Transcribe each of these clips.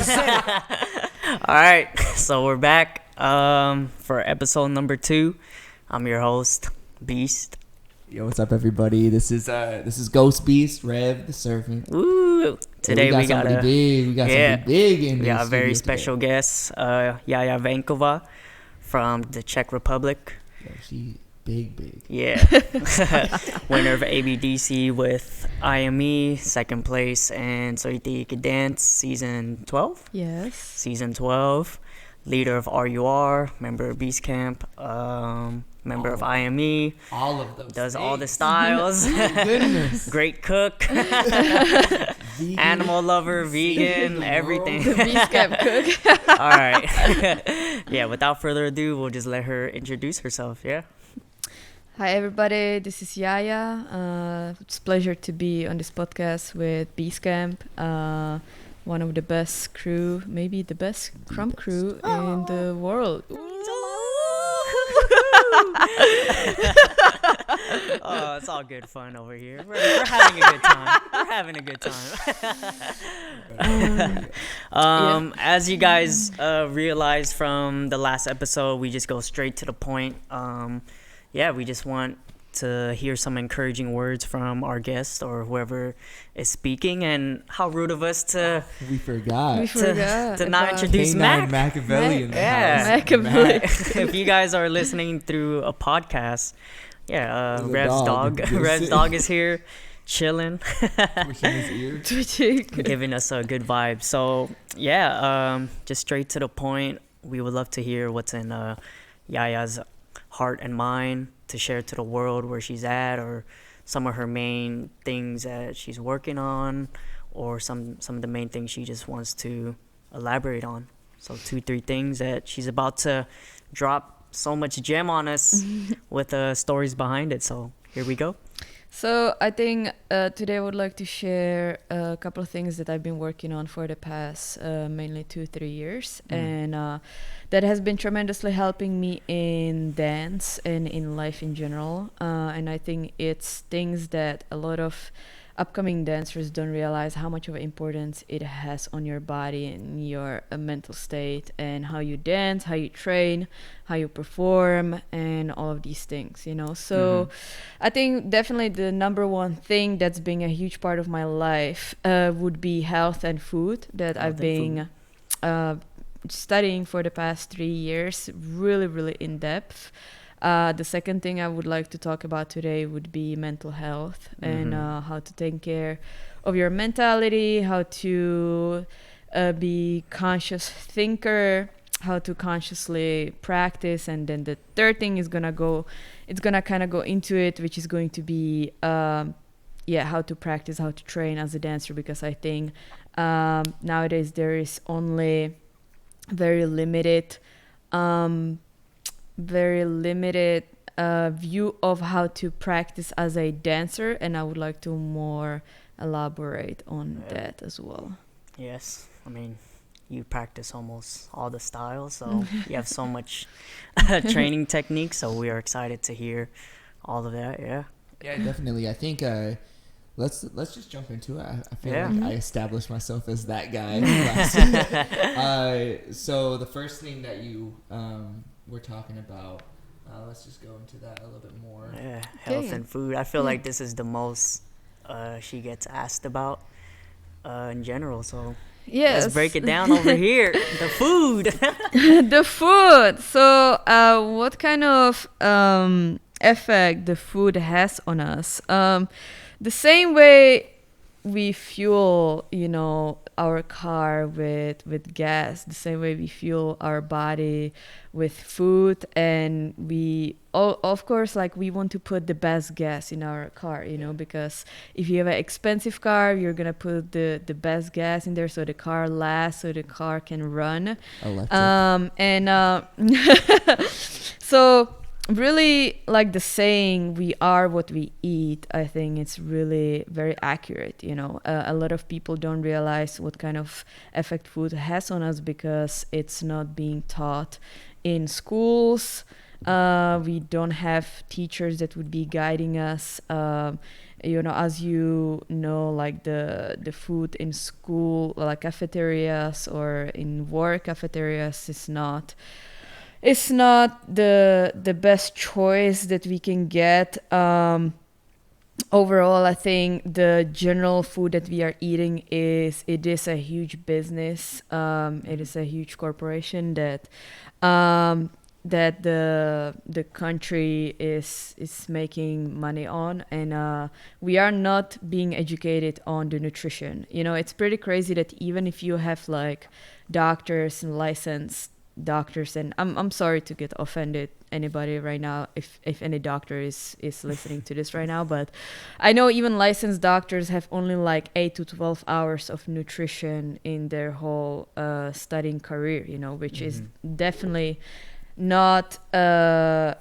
to say. All right, so we're back for episode number 2. I'm your host, Beast. Yo, what's up, everybody? This is Ghost Beast, Rev the Servant. Woo! Today we got somebody big. We got somebody big in we here. got a very special guest, Jaja Vankova from the Czech Republic. Yo, she big. Yeah. Winner of ABDC with IME, second place, and Soiti Could Dance season 12. Yes. Season 12. Leader of RUR, member of BeastCamp, member of IME. All of those. Does all the styles. Goodness. Great cook. Animal lover, vegan, everything. The BeastCamp cook. All right. Yeah, without further ado, we'll just let her introduce herself. Yeah. Hi, everybody. This is Jaja. It's a pleasure to be on this podcast with BeastCamp. One of the best crew, maybe the best crumb crew in the world. Oh, it's all good fun over here. We're having a good time. As you guys realized from the last episode, we just go straight to the point. We just want to hear some encouraging words from our guest or whoever is speaking. And how rude of us to We forgot. to not introduce Mac. Machiavelli in the Yeah. house. Machiavelli. If you guys are listening through a podcast, There's a Rev's dog. dog. Rev's dog is here, chilling, Pushing his ear. giving us a good vibe. So just straight to the point. We would love to hear what's in Jaja's heart and mind to share to the world, where she's at, or some of her main things that she's working on, or some of the main things she just wants to elaborate on. So 2-3 things that she's about to drop so much gem on us with stories behind it. So here we go. So I think today I would like to share a couple of things that I've been working on for the past mainly 2-3 years. And that has been tremendously helping me in dance and in life in general. And I think it's things that a lot of upcoming dancers don't realize how much of an importance it has on your body and your mental state, and how you dance, how you train, how you perform, and all of these things, So I think definitely the number one thing that's been a huge part of my life would be health and food that I've been studying for the past 3 years, really in depth. The second thing I would like to talk about today would be mental health and how to take care of your mentality, how to be conscious thinker, how to consciously practice. And then the third thing is gonna kind of go into it, which is going to be how to practice, how to train as a dancer, because I think nowadays there is only very limited view of how to practice as a dancer, and I would like to more elaborate on that as well. Yes, I mean, you practice almost all the styles, so you have so much training techniques, so we are excited to hear all of that. Yeah, Definitely. I think let's just jump into it. I feel like I established myself as that guy. So the first thing that you were talking about, let's just go into that a little bit more. Yeah, health and food. I feel like this is the most she gets asked about in general. So let's break it down over here. The food. The food. So what kind of effect the food has on us? The same way we fuel, our car with gas, the same way we fuel our body with food, and we of course, like, we want to put the best gas in our car, because if you have an expensive car, you're gonna put the best gas in there so the car lasts, so the car can run. So really, like the saying, we are what we eat, I think it's really very accurate. A lot of people don't realize what kind of effect food has on us because it's not being taught in schools. We don't have teachers that would be guiding us. as you know, like the food in school, like cafeterias or in work cafeterias, it's not the best choice that we can get. Overall, I think the general food that we are eating is a huge business. It is a huge corporation that the country is making money on, and we are not being educated on the nutrition. It's pretty crazy that even if you have like doctors and licensed doctors, and I'm sorry to get offended anybody right now if any doctor is listening to this right now, but I know even licensed doctors have only like 8 to 12 hours of nutrition in their whole studying career, which is definitely not I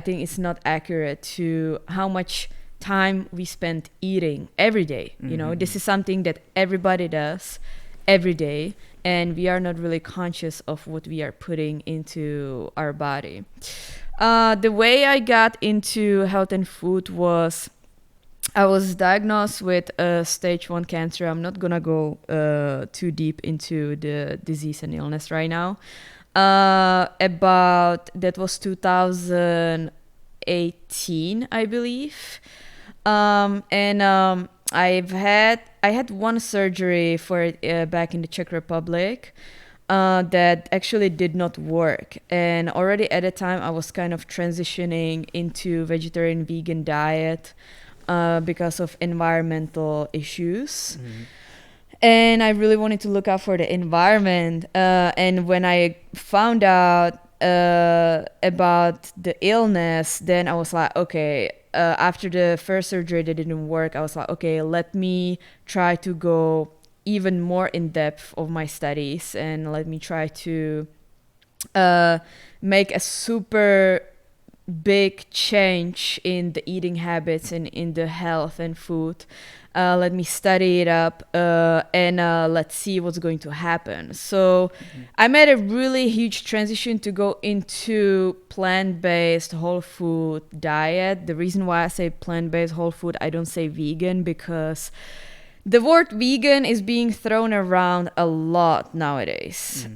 think it's not accurate to how much time we spend eating every day. This is something that everybody does every day, and we are not really conscious of what we are putting into our body. The way I got into health and food was I was diagnosed with stage 1 cancer. I'm not gonna go too deep into the disease and illness right now. That was 2018, I believe. I had one surgery for it back in the Czech Republic that actually did not work. And already at the time, I was kind of transitioning into vegetarian vegan diet because of environmental issues. And I really wanted to look out for the environment. And when I found out about the illness, then I was like, okay, after the first surgery that didn't work, I was like, okay, let me try to go even more in depth of my studies, and let me try to make a super big change in the eating habits and in the health and food. Let me study it up and let's see what's going to happen. So I made a really huge transition to go into plant-based whole food diet. The reason why I say plant-based whole food, I don't say vegan, because the word vegan is being thrown around a lot nowadays.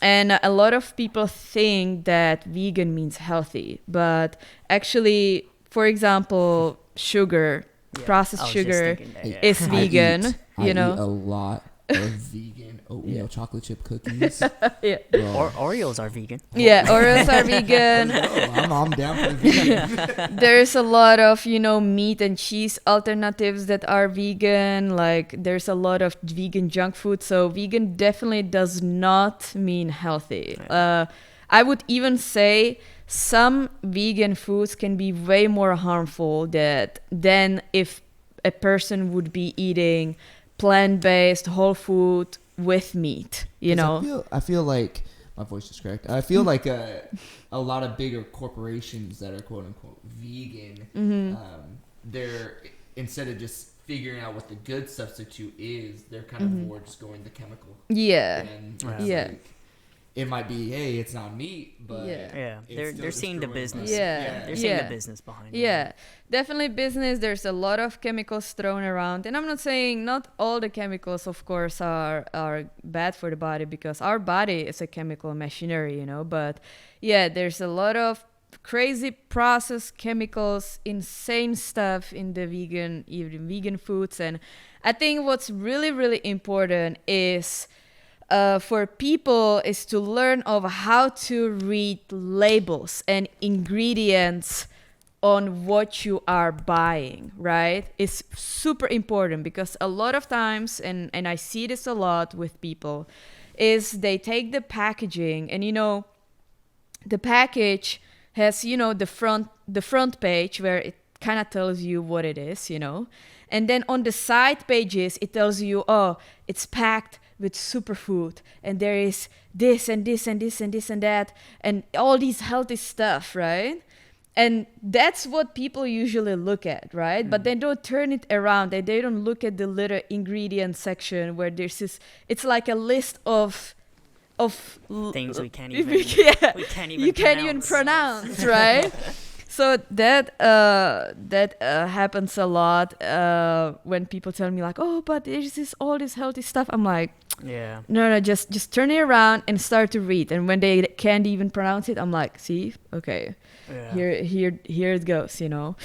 And a lot of people think that vegan means healthy, but actually, for example, sugar, processed sugar is vegan. I eat a lot of vegan oatmeal chocolate chip cookies. Or Oreos are vegan. Yeah, Oreos are vegan. I'm down for the vegan. There's a lot of, meat and cheese alternatives that are vegan. Like, there's a lot of vegan junk food. So vegan definitely does not mean healthy. I would even say some vegan foods can be way more harmful than if a person would be eating plant-based whole food with meat, I feel like my voice is correct. I feel like a lot of bigger corporations that are quote unquote vegan, they're, instead of just figuring out what the good substitute is, they're kind of more just going the chemical. Yeah. And like, it might be, hey, it's not meat, but they're seeing the business. They're seeing the business behind it. Yeah, definitely business. There's a lot of chemicals thrown around, and I'm not saying not all the chemicals, of course, are bad for the body, because our body is a chemical machinery, But yeah, there's a lot of crazy processed chemicals, insane stuff in the vegan foods, and I think what's really, really important is for people is to learn of how to read labels and ingredients on what you are buying, right? It's super important, because a lot of times, and I see this a lot with people, is they take the packaging and, the package has, the front page where it kind of tells you what it is, and then on the side pages, it tells you, oh, it's packed with superfood, and there is this and this and this and this and that, and all these healthy stuff, right? And that's what people usually look at, right? But they don't turn it around, and they don't look at the little ingredient section where there's this, it's like a list of things we can't even you can't even pronounce, right? So that happens a lot when people tell me like, oh, but there's all this healthy stuff. I'm like, Yeah. no, just turn it around and start to read. And when they can't even pronounce it, I'm like, see, okay, Yeah. here it goes, you know.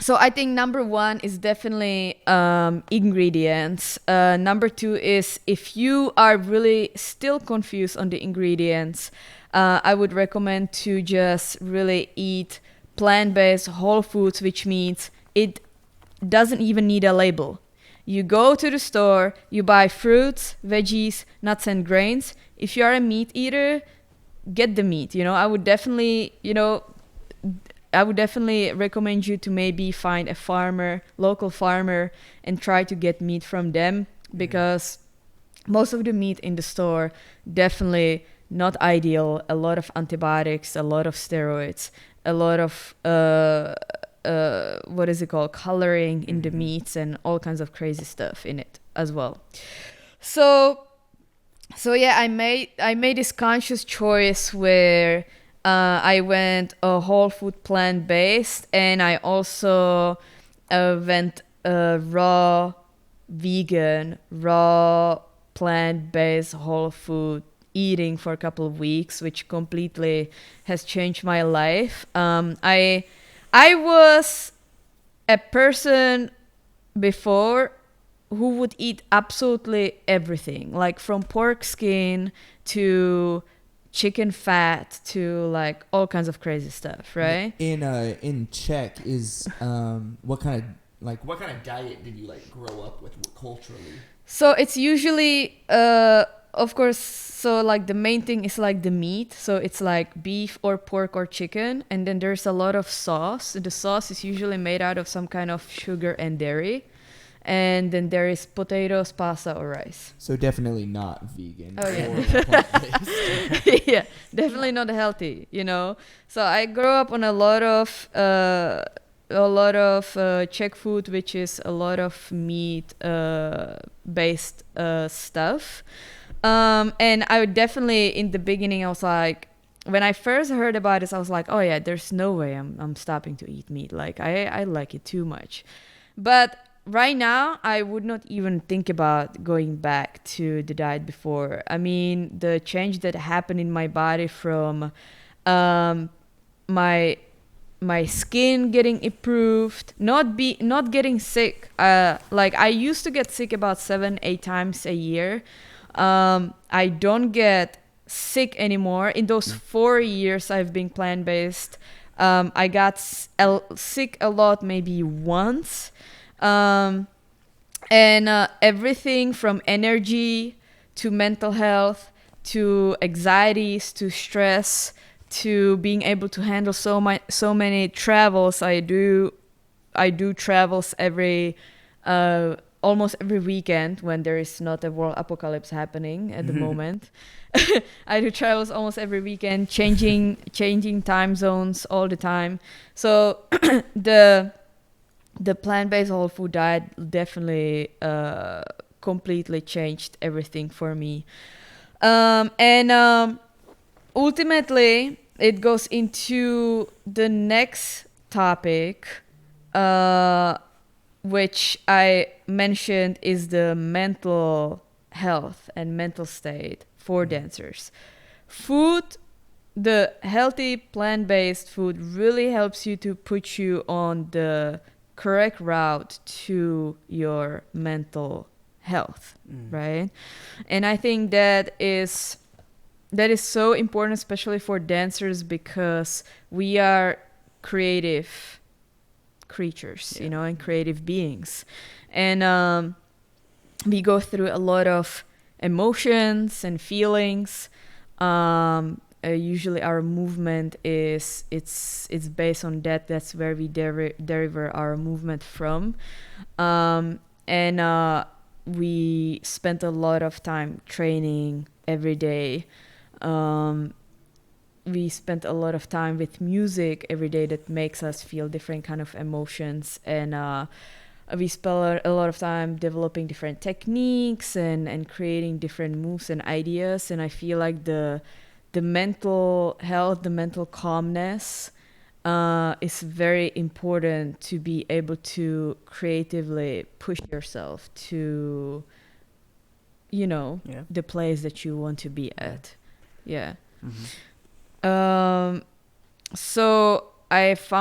So I think number one is definitely ingredients. Number two is, if you are really still confused on the ingredients, I would recommend to just really eat plant-based whole foods, which means it doesn't even need a label. You go to the store, you buy fruits, veggies, nuts and grains. If you are a meat eater, get the meat. You know, I would definitely recommend you to maybe find a local farmer, and try to get meat from them, because most of the meat in the store, definitely not ideal. A lot of antibiotics, a lot of steroids, a lot of coloring in the meats, and all kinds of crazy stuff in it as well. So yeah, I made this conscious choice where I went a whole food plant-based, and I also went raw vegan, raw plant-based whole food eating for a couple of weeks, which completely has changed my life. I was a person before who would eat absolutely everything, like from pork skin to chicken fat to like all kinds of crazy stuff, right? In Czech is what kind of diet did you like grow up with culturally? So it's usually of course, so like the main thing is like the meat, so it's like beef or pork or chicken, and then there's a lot of sauce. The sauce is usually made out of some kind of sugar and dairy, and then there is potatoes, pasta, or rice. So definitely not vegan. Oh yeah, or plant-based. yeah, definitely not healthy, you know. So I grew up on a lot of Czech food, which is a lot of meat based stuff. And I would definitely, in the beginning, I was like, when I first heard about this, I was like, oh yeah, there's no way I'm stopping to eat meat. Like I like it too much. But right now, I would not even think about going back to the diet before. I mean, the change that happened in my body from my skin getting improved, not getting sick. Like I used to get sick about 7-8 times a year. I don't get sick anymore. In those 4 years I've been plant-based, I got sick a lot, maybe once. And everything from energy to mental health to anxieties to stress to being able to handle so many travels. I do travels almost every weekend when there is not a world apocalypse happening at the moment. I do travels almost every weekend, changing time zones all the time. So the plant-based whole food diet definitely completely changed everything for me. And ultimately, it goes into the next topic, which I mentioned is the mental health and mental state for dancers. Food, the healthy plant-based food really helps you to put you on the correct route to your mental health, right? And I think that is so important, especially for dancers, because we are creative creatures, you know, and creative beings. And we go through a lot of emotions and feelings. Usually our movement it's based on that. That's where we derive our movement from. And we spent a lot of time training every day. We spent a lot of time with music every day that makes us feel different kind of emotions, and we spent a lot of time developing different techniques and creating different moves and ideas. And I feel like the the mental health, the mental calmness is very important to be able to creatively push yourself to, the place that you want to be at. Yeah. So I've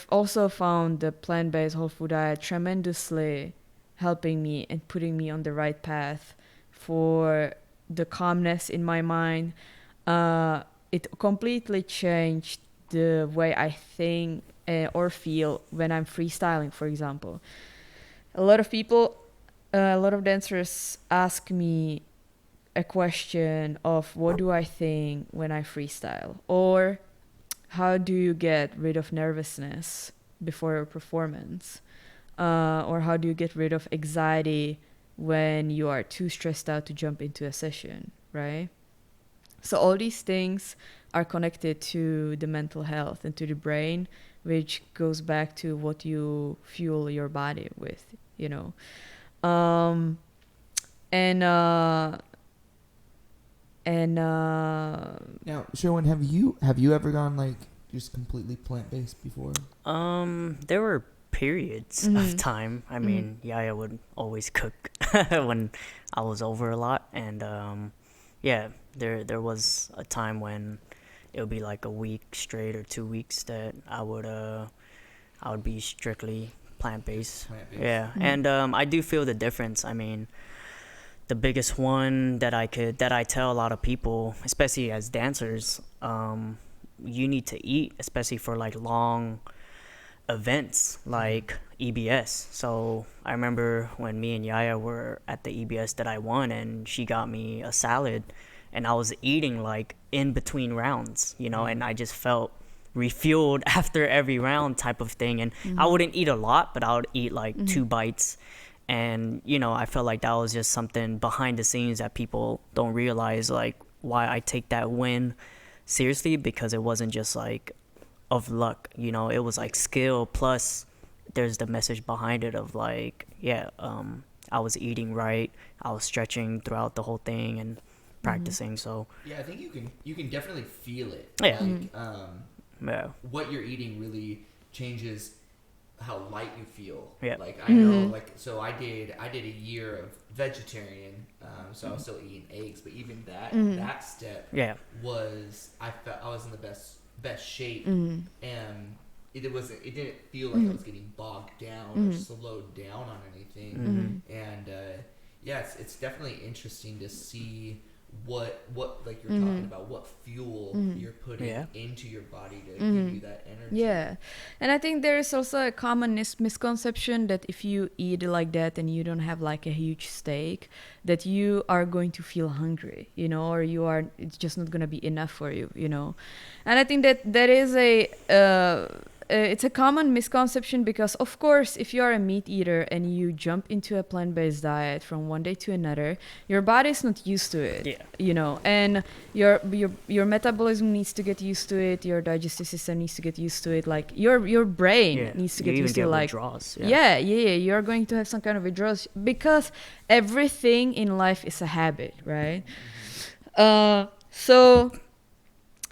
also found the plant-based whole food diet tremendously helping me and putting me on the right path for the calmness in my mind. It completely changed the way I think or feel when I'm freestyling, for example. A lot of dancers ask me a question of what do I think when I freestyle, or how do you get rid of nervousness before your performance, or how do you get rid of anxiety when you are too stressed out to jump into a session, right? So all these things are connected to the mental health and to the brain, which goes back to what you fuel your body with, Now, Sherwin, have you ever gone like just completely plant-based before? There were periods of time. I mean, Yaya would always cook when I was over a lot, and there was a time when it would be like a week straight or 2 weeks that I would be strictly plant-based. Yeah, and I do feel the difference. I mean, the biggest one that I tell a lot of people, especially as dancers, you need to eat, especially for like long events like EBS. So I remember when me and Yaya were at the EBS that I won, and she got me a salad, and I was eating like in between rounds, and I just felt refueled after every round type of thing. And I wouldn't eat a lot, but I would eat like 2 bites. And, I felt like that was just something behind the scenes that people don't realize, like why I take that win seriously, because it wasn't just like of luck, it was like skill, plus there's the message behind it of like, I was eating right, I was stretching throughout the whole thing and practicing. So yeah, I think you can definitely feel it. Like, what you're eating really changes how light you feel. Yeah. Like I know, like, so I did a year of vegetarian, so I was still eating eggs, but even that step was, I felt I was in the best shape, and it didn't feel like I was getting bogged down or slowed down on anything. And it's definitely interesting to see what like you're talking about, what fuel you're putting into your body to give you that energy. Yeah. And I think there is also a common misconception that if you eat like that and you don't have like a huge steak, that you are going to feel hungry, or it's just not going to be enough for you, And I think that is it's a common misconception, because of course if you are a meat eater and you jump into a plant-based diet from one day to another, your body is not used to it, and your metabolism needs to get used to it, your digestive system needs to get used to it, like your brain needs to get used to it, like withdrawals. You're going to have some kind of withdrawals, because everything in life is a habit, right? So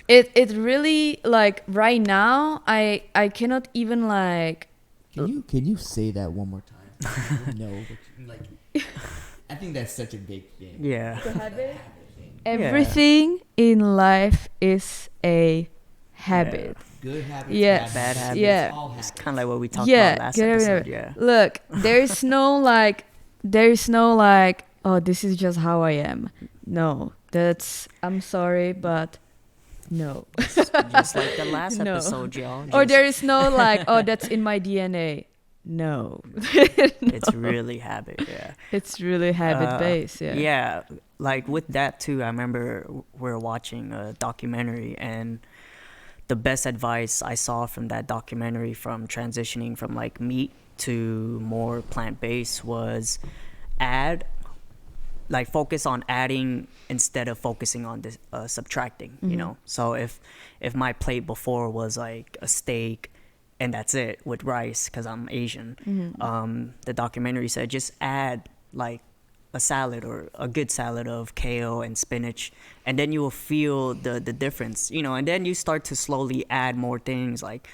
it really, like, right now I cannot even, like, can you say that one more time? No, but like, I think that's such a big thing. Yeah. The habit. Everything in life is a habit. Good habits, bad habits. Yeah. It's kind of like what we talked about last episode. Yeah. Look, there's no like, oh, this is just how I am. No, I'm sorry, but no. Just like the last episode, y'all. Or there is no like, oh, that's in my DNA. No. It's really habit, yeah. It's really habit-based, yeah. Yeah, like with that too, I remember we were watching a documentary, and the best advice I saw from that documentary, from transitioning from like meat to more plant-based, was focus on adding instead of focusing on this, subtracting, So if my plate before was like a steak and that's it with rice, because I'm Asian, the documentary said just add like a salad or a good salad of kale and spinach, and then you will feel the difference, you know, and then you start to slowly add more things like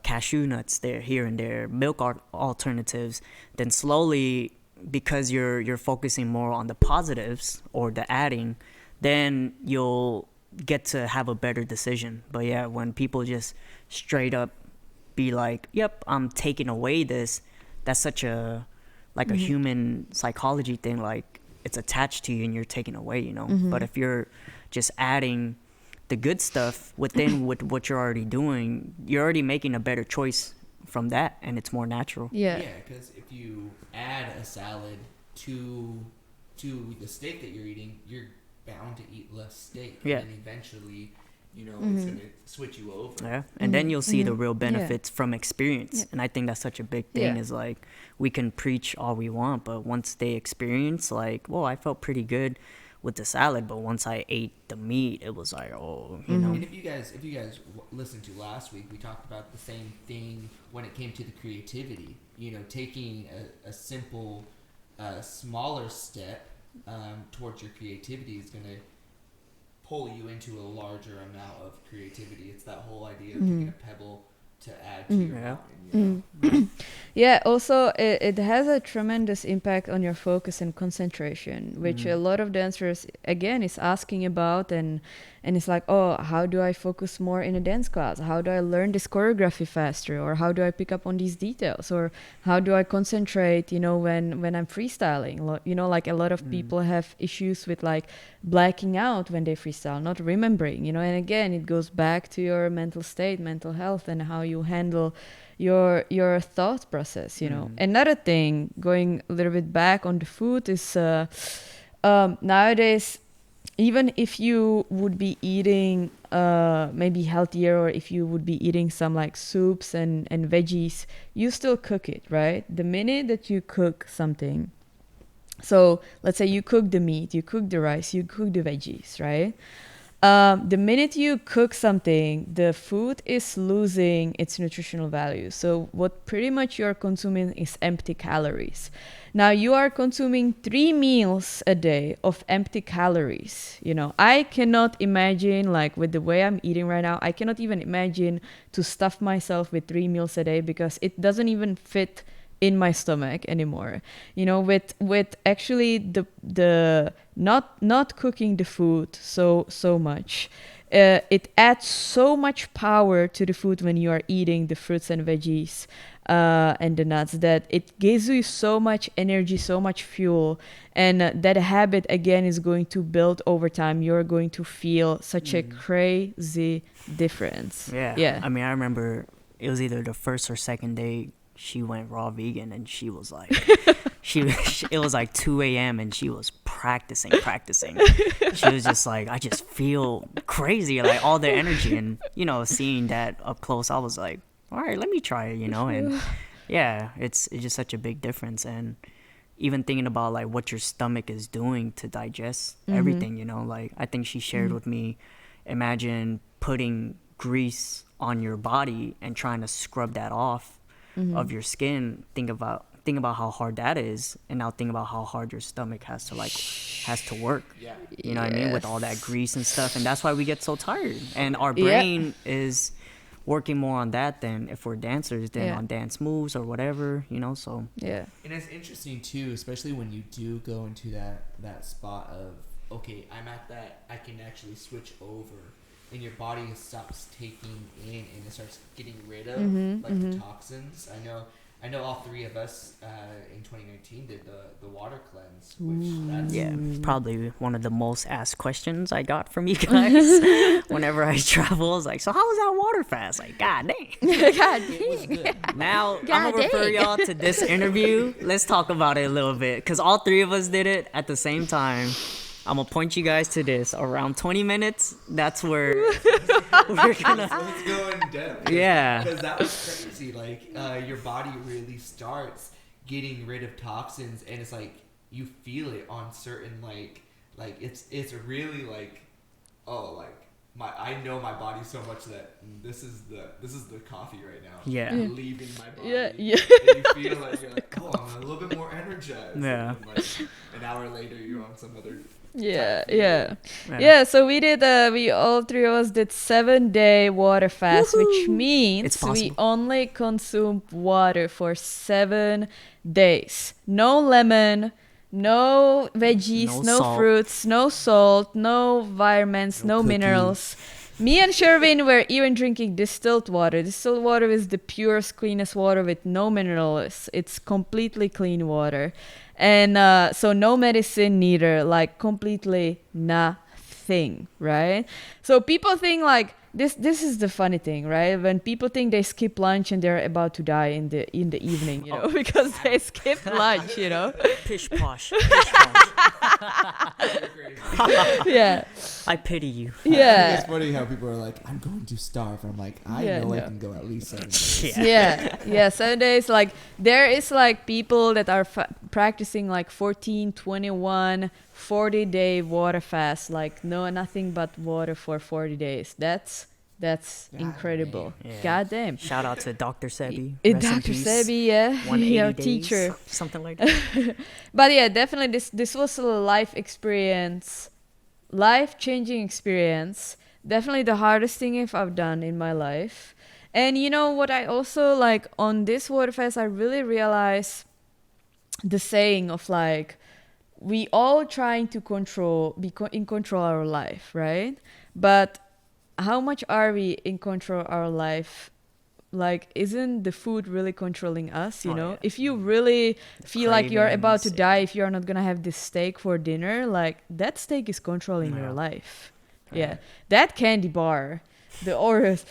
cashew nuts there, here and there, milk alternatives. Then slowly, because you're focusing more on the positives or the adding, then you'll get to have a better decision. But yeah, when people just straight up be like, yep, I'm taking away this, that's such a like a human psychology thing, like it's attached to you and you're taking away, you know. But if you're just adding the good stuff within with what you're already doing, you're already making a better choice from that, and it's more natural. Yeah, because if you add a salad to the steak that you're eating, you're bound to eat less steak. Yeah. And then eventually, you know, it's going to switch you over. Yeah, and then you'll see the real benefits from experience. Yeah. And I think that's such a big thing, is like, we can preach all we want, but once they experience, like, whoa, I felt pretty good with the salad, but once I ate the meat, it was like, oh, you know. And if you guys listened to last week, we talked about the same thing when it came to the creativity. You know, taking a simple, smaller step towards your creativity is going to pull you into a larger amount of creativity. It's that whole idea of taking a pebble to add to your mountain, you know? Yeah, also it has a tremendous impact on your focus and concentration, which a lot of dancers again is asking about, and it's like, oh, how do I focus more in a dance class? How do I learn this choreography faster? Or how do I pick up on these details? Or how do I concentrate, you know, when I'm freestyling? You know, like a lot of people have issues with like blacking out when they freestyle, not remembering, you know, and again, it goes back to your mental state, mental health, and how you handle your thought process, you know. Another thing, going a little bit back on the food, is nowadays, even if you would be eating maybe healthier, or if you would be eating some like soups and veggies, you still cook it, right? The minute that you cook something, so let's say you cook the meat, you cook the rice, you cook the veggies, right? The minute you cook something, the food is losing its nutritional value. So what pretty much you're consuming is empty calories. Now you are consuming 3 meals a day of empty calories. You know, I cannot imagine, like with the way I'm eating right now, I cannot even imagine to stuff myself with 3 meals a day, because it doesn't even fit in my stomach anymore. You know, with actually the not cooking the food so much, it adds so much power to the food when you are eating the fruits and veggies and the nuts, that it gives you so much energy, so much fuel, and that habit again is going to build over time. You're going to feel such a crazy difference. Yeah. I mean, I remember it was either the first or second day she went raw vegan, and she was like, it was like 2 a.m. and she was practicing. She was just like, I just feel crazy, like all the energy. And, you know, seeing that up close, I was like, all right, let me try it, you know. And yeah, it's just such a big difference. And even thinking about like what your stomach is doing to digest everything, you know, like I think she shared with me, imagine putting grease on your body and trying to scrub that off of your skin. Think about how hard that is, and now think about how hard your stomach has to work. Yeah. You know what I mean, with all that grease and stuff. And that's why we get so tired, and our brain is working more on that than if we're dancers than on dance moves or whatever, you know. So and it's interesting too, especially when you do go into that spot of, okay, I'm at that, I can actually switch over, and your body stops taking in and it starts getting rid of the toxins. I know all 3 of us in 2019 did the water cleanse, which probably one of the most asked questions I got from you guys whenever I travel. I was like, so how was that water fast? Like, god dang. God it was good. Now I'm gonna refer y'all to this interview. Let's talk about it a little bit, because all 3 of us did it at the same time. I'm gonna point you guys to this. Around 20 minutes, that's where we're gonna. Let's go in depth. Yeah. Because that was crazy. Like, your body really starts getting rid of toxins, and it's like you feel it on certain like it's really like, oh, like I know my body so much that this is the coffee right now. Yeah. Leaving my body. Yeah. And you feel like you're like, oh, I'm a little bit more energized. Yeah. And like an hour later, you're on some other. So we did we all three of us did 7-day water fast. Woohoo! Which means It's possible. we only consume water for 7 days. No lemon, no veggies, No no salt. fruits, no salt, no vitamins, no cookies. minerals. Me and Sherwin were even drinking distilled water. Distilled water is the purest, cleanest water with no minerals. It's completely clean water. And so no medicine neither, like completely nothing, right? So people think like this is the funny thing, right? When people think they skip lunch and they're about to die in the evening, you know, because they skip lunch, you know. Pish posh. Pish posh. Yeah. I pity you. I think Yeah. it's funny how people are like, I'm going to starve. I'm like, I Yeah, know I no. can go at least 7 days. Yeah 7 days. Like there is like people that are practicing like 14, 21, 40-day water fast, like nothing but water for 40 days. That's God incredible. damn. Yeah. God damn. Shout out to Dr. Sebi. Dr. Rest in peace. Sebi, yeah, 180 our days, teacher. something like that. But yeah, definitely this was a life-changing experience. Definitely the hardest thing I've done in my life. And you know what I also like on this water fast, I really realized the saying of like, we all trying to in control our life, right? But how much are we in control our life? Like, isn't the food really controlling us, you know? Yeah. If you really feel like you're about to Cravings, die, if you're not gonna have this steak for dinner, like, that steak is controlling your life. Yeah. That candy bar, the Oreos,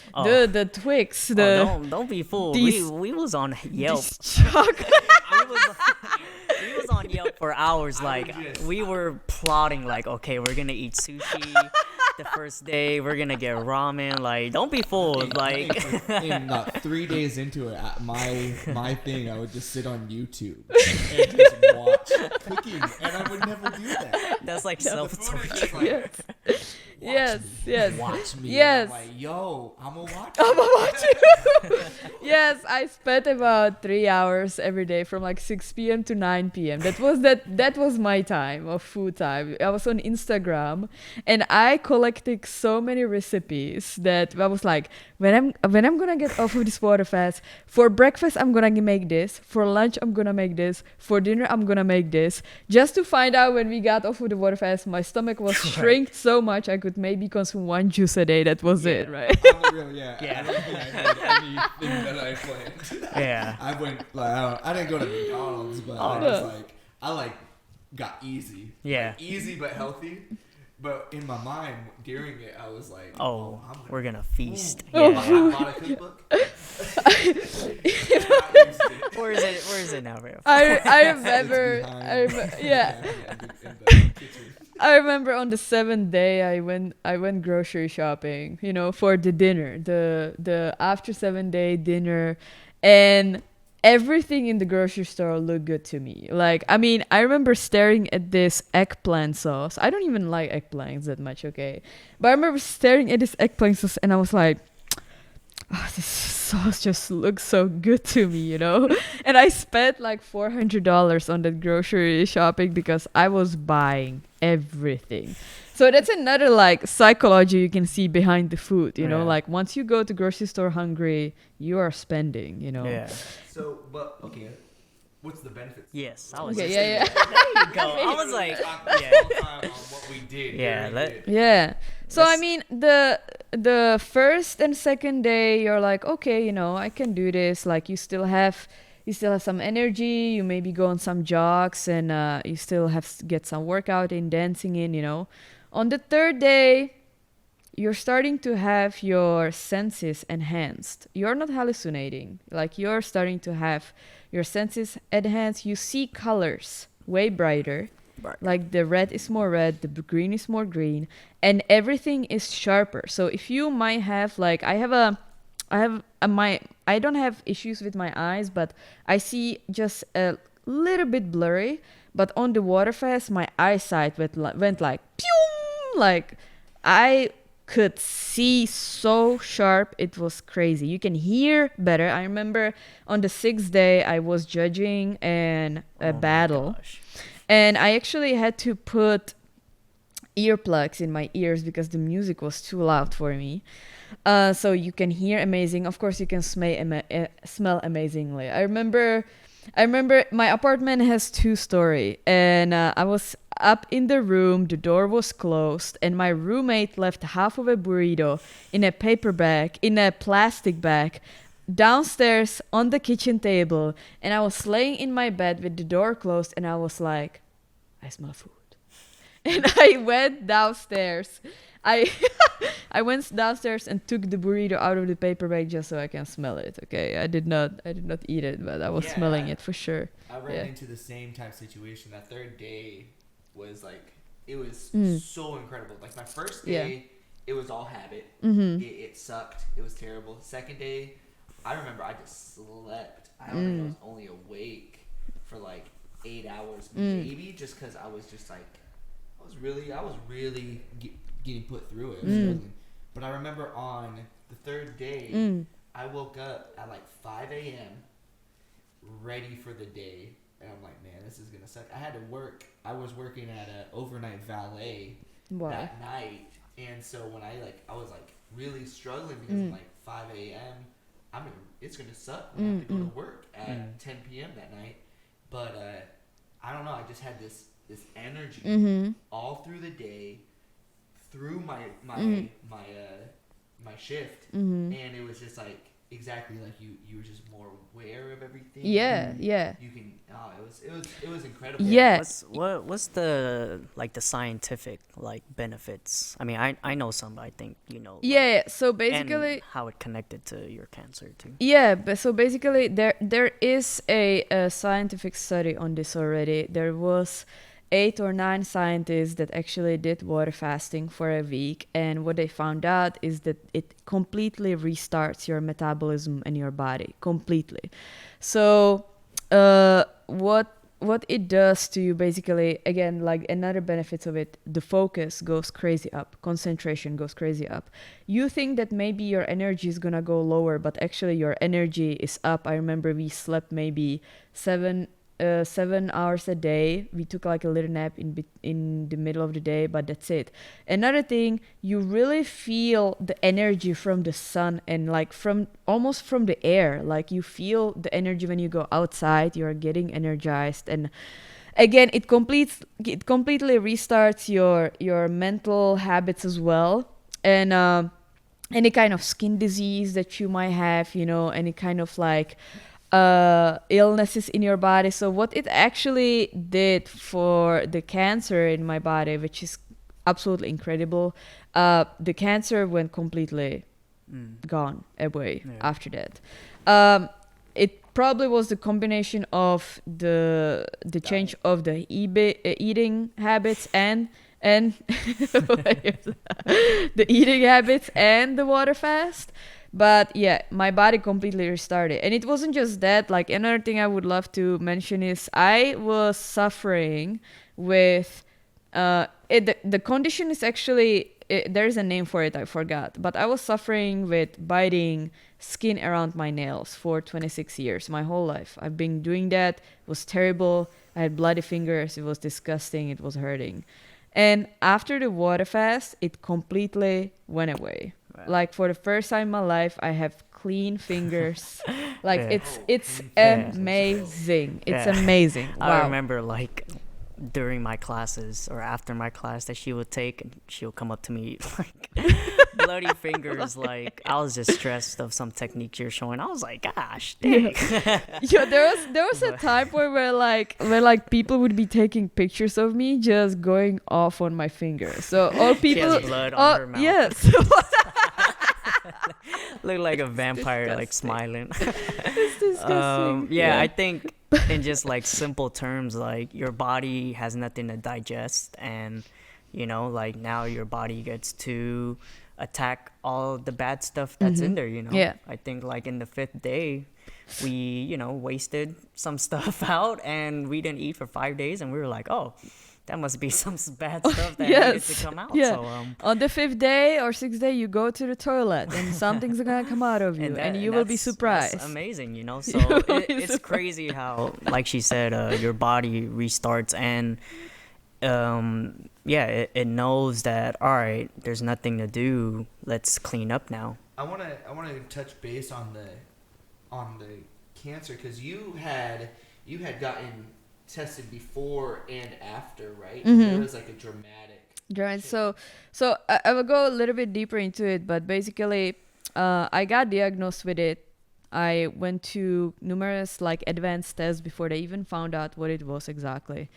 the Twix, Don't be fooled. these- We was on Yelp. this chocolate. we was on Yelp for hours. Like we were plotting. Like, okay, we're gonna eat sushi the first day. We're gonna get ramen. Like, don't be fooled. Like, in 3 days into it, my thing, I would just sit on YouTube and just watch cooking, and I would never do that. that's like The food is self-torture. just like, Yes. watch me. Yes. And I'm like, yo, I'm a watch. Yes, I spent about 3 hours every day from like 6 p.m. to 9 p.m. That was my time of food time. I was on Instagram and I collected so many recipes that I was like, when I'm gonna get off of this water fast, for breakfast I'm gonna make this, for lunch I'm gonna make this, for dinner I'm gonna make this, just to find out when we got off of the water fast, my stomach was shrinked so much I could maybe consume 1 juice a day. That was it, right? I'm a real, Yeah. I don't think I had anything that I planned. Yeah. I went I didn't go to McDonald's, but I got easy. Yeah. Like, easy but healthy. But in my mind, during it, I was like, Oh, I'm gonna we're gonna feast. Oh. Yeah. I bought a cookbook. Where is it now, bro? I remember. I remember on the 7th day I went grocery shopping, you know, for the dinner, the after 7-day dinner, and everything in the grocery store looked good to me. Like, I mean, I remember staring at this eggplant sauce. I don't even like eggplants that much, okay? But I remember staring at this eggplant sauce and I was like, oh, this sauce just looks so good to me, you know? And I spent like $400 on that grocery shopping because I was buying everything. So that's another like psychology you can see behind the food, you know? Yeah. Like once you go to grocery store hungry, you are spending, you know? Yeah. So, but okay, what's the benefits? Yes, I was. Okay, just yeah. There you go. I was like, yeah. yeah. On what we did. Yeah, during let- it. Yeah. So I Let's- mean the first and second day you're like, okay, you know, I can do this. Like you still have some energy, you maybe go on some jogs and you still get some workout in, dancing in, you know. On the third day, you're starting to have your senses enhanced. You're not hallucinating. Like you're starting to have your senses enhanced. You see colors way brighter. Right. Like the red is more red, the green is more green, and everything is sharper. So if you might have like I don't have issues with my eyes, but I see just a little bit blurry. But on the water fast, my eyesight went like pew, like I could see so sharp. It was crazy. You can hear better. I remember on the 6th day I was judging a battle, and I actually had to put earplugs in my ears because the music was too loud for me. So you can hear amazing. Of course, you can smell amazingly. I remember my apartment has 2-story, and I was up in the room. The door was closed, and my roommate left half of a burrito in a paper bag, in a plastic bag, downstairs on the kitchen table. And I was laying in my bed with the door closed, and I was like, I smell food. And I went downstairs. I went downstairs and took the burrito out of the paper bag just so I can smell it. Okay, I did not eat it, but I was smelling it for sure. I ran into the same type of situation. That third day was like, it was so incredible. Like my first day, it was all habit. It sucked. It was terrible. Second day, I remember I just slept. I don't think I was only awake for like 8 hours, maybe, just because I was just like, I was really getting put through it. I was struggling. But I remember on the third day, I woke up at like 5 a.m. ready for the day. And I'm like, man, this is going to suck. I had to work. I was working at an overnight valet that night. And so when I was like really struggling because I'm like 5 a.m. It's going to suck when I have to go to work at 10 p.m. that night. But I don't know. I just had this energy all through the day, through my shift, and it was just like exactly like you were just more aware of everything. Yeah. You can. It was incredible. Yeah. What's the like the scientific like benefits? I mean, I know some, but I think you know. Yeah. So basically, and how it connected to your cancer too. Yeah, but so basically, there is a scientific study on this already. There was 8 or 9 scientists that actually did water fasting for a week, and what they found out is that it completely restarts your metabolism and your body completely. So what it does to you, basically, again, like another benefits of it, the focus goes crazy up, concentration goes crazy up. You think that maybe your energy is gonna go lower, but actually your energy is up. I remember we slept maybe 7 hours a day. We took like a little nap in the middle of the day, but that's it. Another thing, you really feel the energy from the sun and like almost from the air. Like you feel the energy when you go outside. You're getting energized, and again, it completely restarts your mental habits as well, and any kind of skin disease that you might have, any kind of like illnesses in your body. So what it actually did for the cancer in my body, which is absolutely incredible, the cancer went completely gone away after that. It probably was the combination of the change of the eating habits and the eating habits and the water fast. But yeah, my body completely restarted. And it wasn't just that. Like another thing I would love to mention is I was suffering with the condition is actually, there's a name for it, I forgot. But I was suffering with biting skin around my nails for 26 years, my whole life. I've been doing that. It was terrible. I had bloody fingers. It was disgusting. It was hurting. And after the water fast, it completely went away. Wow. Like for the first time in my life, I have clean fingers. Like it's amazing. It's amazing. Wow. I remember like during my classes or after my class that she would take, and she would come up to me like bloody fingers. Like I was just stressed of some techniques you're showing. I was like, gosh, dang. Yeah, there was a time where like people would be taking pictures of me just going off on my fingers. So all people, she has blood on her mouth. Yes. Look like a vampire, like smiling. It's disgusting. Yeah, I think in just like simple terms, like your body has nothing to digest, and like now your body gets to attack all the bad stuff that's in there. Yeah. I think like in the 5th day, we wasted some stuff out, and we didn't eat for 5 days, and we were like, oh, that must be some bad stuff that Yes. needed to come out. Yeah. So, On the 5th day or 6th day, you go to the toilet and something's gonna come out of you, and you will be surprised. That's amazing, you know. You So will be it's surprised. crazy how, like she said, your body restarts, and it knows that, all right, there's nothing to do. Let's clean up now. I wanna touch base on the cancer, because you had gotten tested before and after, right? Mhm. There was like a dramatic. Right. So I will go a little bit deeper into it, but basically, I got diagnosed with it. I went to numerous like advanced tests before they even found out what it was exactly.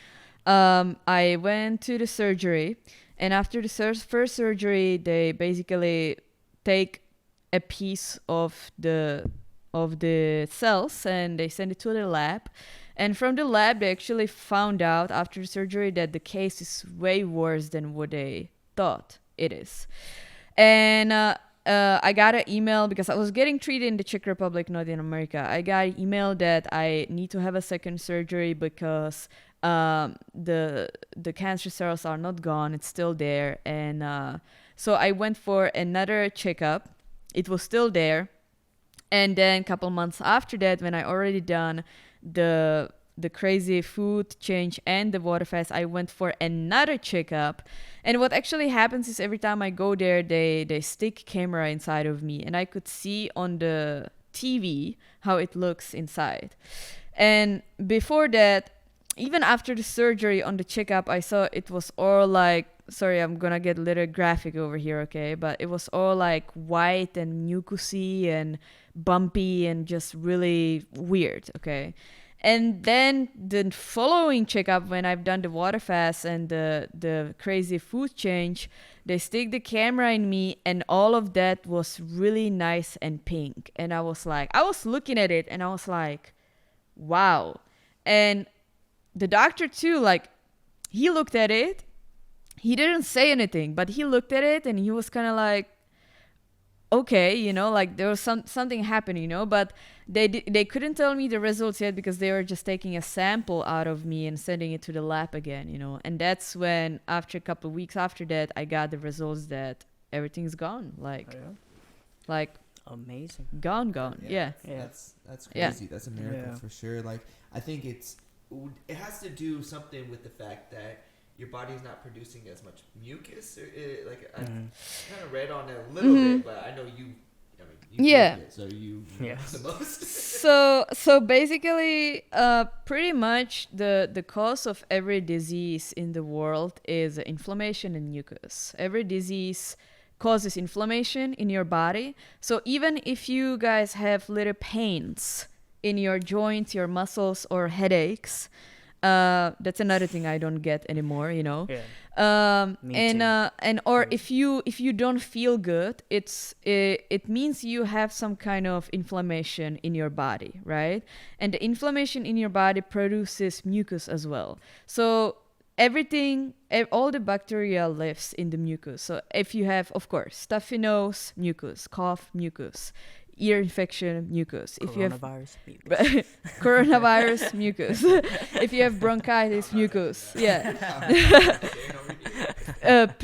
I went to the surgery, and after the first surgery, they basically take a piece of the cells and they send it to the lab. And from the lab, they actually found out after the surgery that the case is way worse than what they thought it is. And I got an email because I was getting treated in the Czech Republic, not in America. I got an email that I need to have a second surgery because the cancer cells are not gone. It's still there. And so I went for another checkup. It was still there. And then a couple months after that, when I already done the crazy food change and the water fast, I went for another checkup. And what actually happens is every time I go there, they stick camera inside of me, and I could see on the TV how it looks inside. And before that, even after the surgery on the checkup, I saw it was all like, sorry, I'm gonna get a little graphic over here, okay? But it was all like white and mucousy and bumpy and just really weird, okay? And then the following checkup, when I've done the water fast and the crazy food change, they stick the camera in me, and all of that was really nice and pink. And I was looking at it and I was like, wow. And the doctor too, like, he looked at it. He didn't say anything, but he looked at it and he was kind of like, okay, you know, like there was something happening, you know, but they couldn't tell me the results yet because they were just taking a sample out of me and sending it to the lab again, you know. And that's when, after a couple of weeks after that, I got the results that everything's gone, like Amazing. gone. Yeah. That's Yeah. crazy. That's a miracle Yeah. for sure. Like, I think it has to do something with the fact that your body's not producing as much mucus, or I kind of read on it a little bit, but I know you Yeah. did it, so you Yes. know the most. So basically, pretty much the cause of every disease in the world is inflammation and mucus. Every disease causes inflammation in your body. So even if you guys have little pains in your joints, your muscles, or headaches, that's another thing I don't get anymore, you know. Yeah. Me too. Or if you don't feel good, it means you have some kind of inflammation in your body, right? And the inflammation in your body produces mucus as well. So all the bacteria lives in the mucus. So if you have, of course, stuffy nose, mucus; cough, mucus; ear infection, mucus; if you have Coronavirus, mucus. coronavirus, mucus; if you have bronchitis, mucus;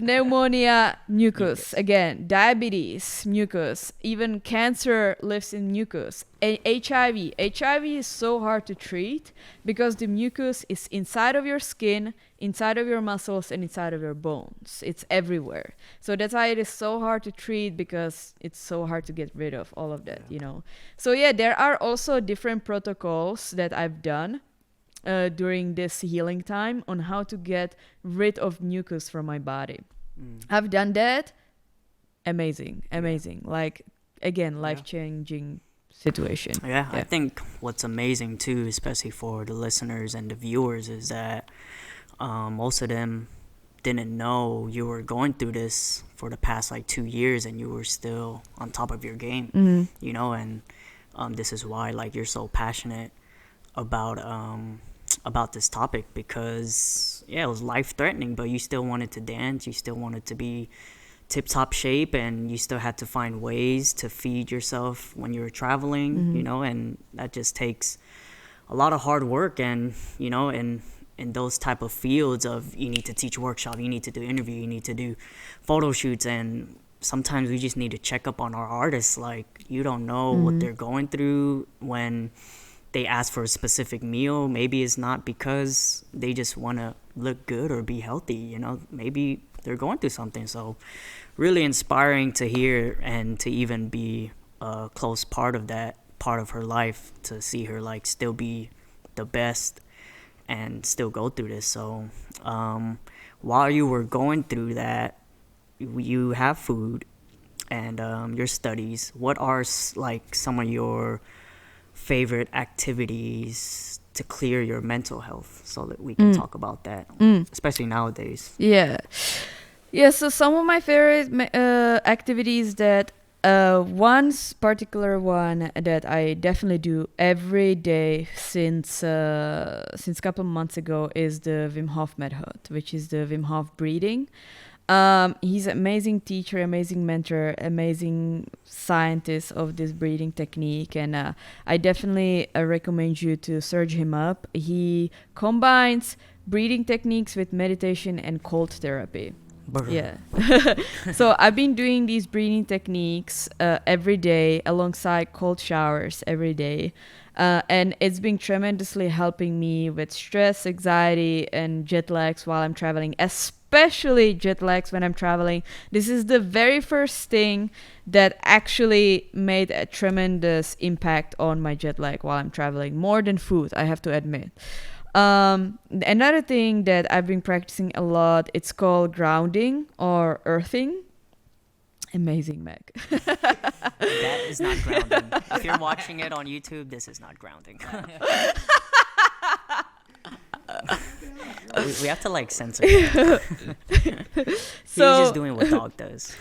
pneumonia, mucus; again, diabetes, mucus; even cancer lives in mucus. HIV is so hard to treat because the mucus is inside of your skin, inside of your muscles, and inside of your bones. It's everywhere. So that's why it is so hard to treat, because it's so hard to get rid of all of that, you know. So yeah, there are also different protocols that I've done during this healing time on how to get rid of mucus from my body. I've done that. Amazing. Like, again, life-changing situation. Yeah, I think what's amazing too, especially for the listeners and the viewers, is that most of them didn't know you were going through this for the past 2 years, and you were still on top of your game, you know. And this is why you're so passionate about this topic, because it was life-threatening, but you still wanted to dance, you still wanted to be tip-top shape, and you still had to find ways to feed yourself when you're traveling, you know. And that just takes a lot of hard work, and you know, and in those type of fields of you need to teach workshop, you need to do interview, you need to do photo shoots, and sometimes we just need to check up on our artists. Like, you don't know what they're going through when they ask for a specific meal. Maybe it's not because they just want to look good or be healthy, you know, maybe they're going through something. So really inspiring to hear and to even be a close part of that part of her life, to see her like still be the best and still go through this. So while you were going through that, you have food and your studies. What are like some of your favorite activities to clear your mental health, so that we can talk about that, especially nowadays? Yeah. So some of my favorite activities that one particular one that I definitely do every day since a couple of months ago is the Wim Hof method, which is the Wim Hof breathing. He's an amazing teacher, amazing mentor, amazing scientist of this breathing technique, and I definitely recommend you to search him up. He combines breathing techniques with meditation and cold therapy. Yeah. So I've been doing these breathing techniques every day alongside cold showers every day. And it's been tremendously helping me with stress, anxiety, and jet lags while I'm traveling, especially jet lags when I'm traveling. This is the very first thing that actually made a tremendous impact on my jet lag while I'm traveling, more than food, I have to admit. Another thing that I've been practicing a lot, it's called grounding or earthing. Amazing, Meg. That is not grounding. If you're watching it on YouTube, this is not grounding. we have to like censor it. He's just doing what dog does.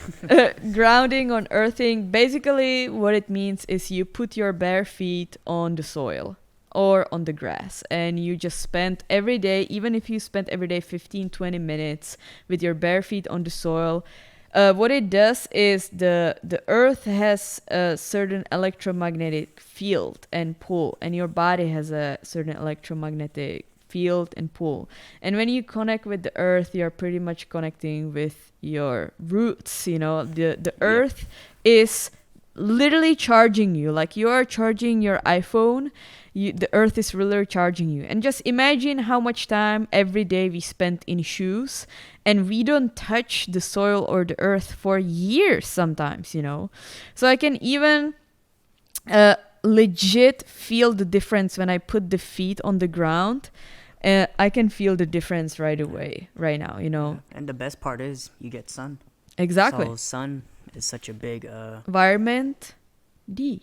Grounding on earthing, basically what it means is you put your bare feet on the soil or on the grass, and you just spend every day, even if you spend every day 15-20 minutes with your bare feet on the soil. What it does is the earth has a certain electromagnetic field and pull, and your body has a certain electromagnetic field and pull. And when you connect with the earth, you're pretty much connecting with your roots. You know, the earth is literally charging you, like you are charging your iPhone. The earth is really charging you. And just imagine how much time every day we spend in shoes, and we don't touch the soil or the earth for years sometimes, you know. So I can even legit feel the difference when I put the feet on the ground. I can feel the difference right away, right now, you know. And the best part is you get sun. Exactly. So sun is such a big environment D.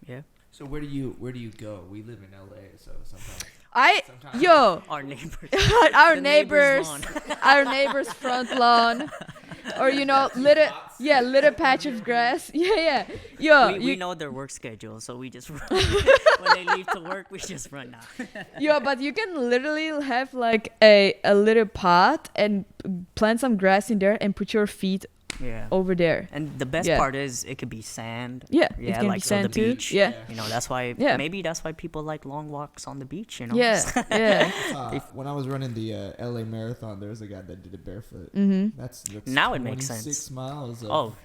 Yeah. So where do you go? We live in LA, so sometimes our neighbors. our The neighbors, lawn. our neighbors' front lawn, or you know, little patch of grass. Yeah. We know their work schedule, so we just run. When they leave to work, we just run now. But you can literally have like a little pot and plant some grass in there and put your feet over there. And the best part is it could be sand. It can like be sand the too. beach. Yeah. You know, that's why maybe that's why people like long walks on the beach, you know. When I was running the LA marathon, there was a guy that did it barefoot. That's now it makes sense. 6 miles of